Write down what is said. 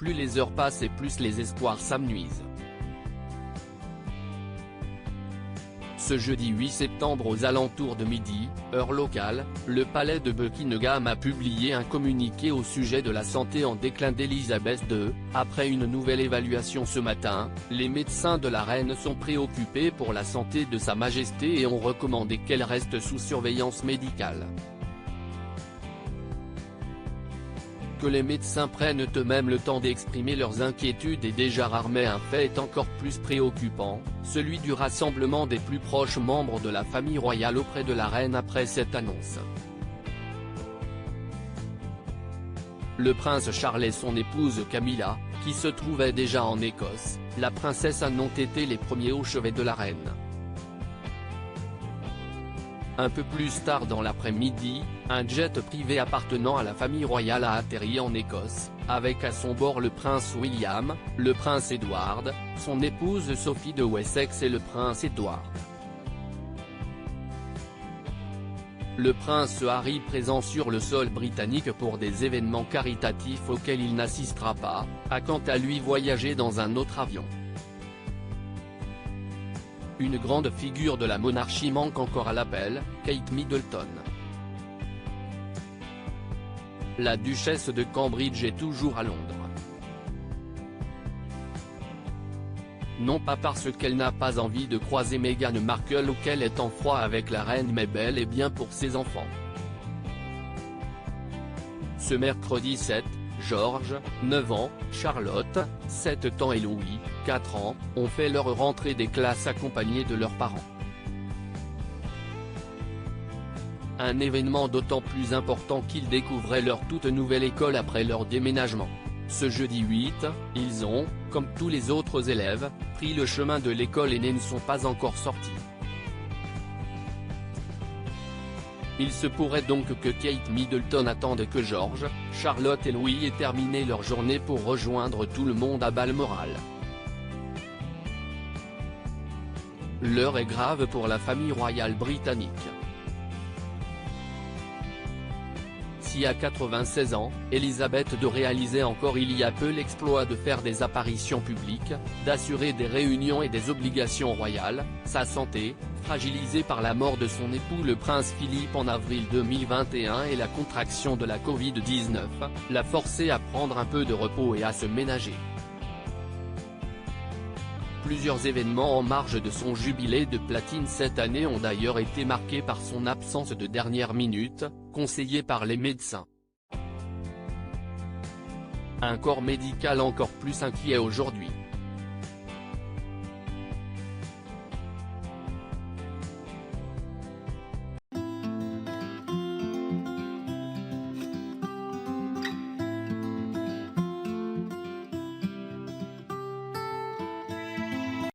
plus les heures passent et plus les espoirs s'amenuisent. Ce jeudi 8 septembre aux alentours de midi, heure locale, le palais de Buckingham a publié un communiqué au sujet de la santé en déclin d'Elisabeth II. Après une nouvelle évaluation ce matin, les médecins de la reine sont préoccupés pour la santé de Sa Majesté et ont recommandé qu'elle reste sous surveillance médicale. Que les médecins prennent eux-mêmes le temps d'exprimer leurs inquiétudes est déjà rare, mais un fait est encore plus préoccupant, celui du rassemblement des plus proches membres de la famille royale auprès de la reine après cette annonce. Le prince Charles et son épouse Camilla, qui se trouvaient déjà en Écosse, la princesse Anne ont été les premiers au chevet de la reine. Un peu plus tard dans l'après-midi, un jet privé appartenant à la famille royale a atterri en Écosse, avec à son bord le prince William, le prince Edward, son épouse Sophie de Wessex et le prince Edward. Le prince Harry, présent sur le sol britannique pour des événements caritatifs auxquels il n'assistera pas, a quant à lui voyagé dans un autre avion. Une grande figure de la monarchie manque encore à l'appel, Kate Middleton. La duchesse de Cambridge est toujours à Londres. Non pas parce qu'elle n'a pas envie de croiser Meghan Markle ou qu'elle est en froid avec la reine, mais bel et bien pour ses enfants. Ce mercredi 7, George, 9 ans, Charlotte, 7 ans et Louis, 4 ans, ont fait leur rentrée des classes accompagnés de leurs parents. Un événement d'autant plus important qu'ils découvraient leur toute nouvelle école après leur déménagement. Ce jeudi 8, ils ont, comme tous les autres élèves, pris le chemin de l'école et ne sont pas encore sortis. Il se pourrait donc que Kate Middleton attende que George, Charlotte et Louis aient terminé leur journée pour rejoindre tout le monde à Balmoral. L'heure est grave pour la famille royale britannique. Si à 96 ans, Elisabeth II réalisait encore il y a peu l'exploit de faire des apparitions publiques, d'assurer des réunions et des obligations royales, sa santé, fragilisée par la mort de son époux le prince Philippe en avril 2021 et la contraction de la Covid-19, l'a forcé à prendre un peu de repos et à se ménager. Plusieurs événements en marge de son jubilé de platine cette année ont d'ailleurs été marqués par son absence de dernière minute, conseillée par les médecins. Un corps médical encore plus inquiet aujourd'hui.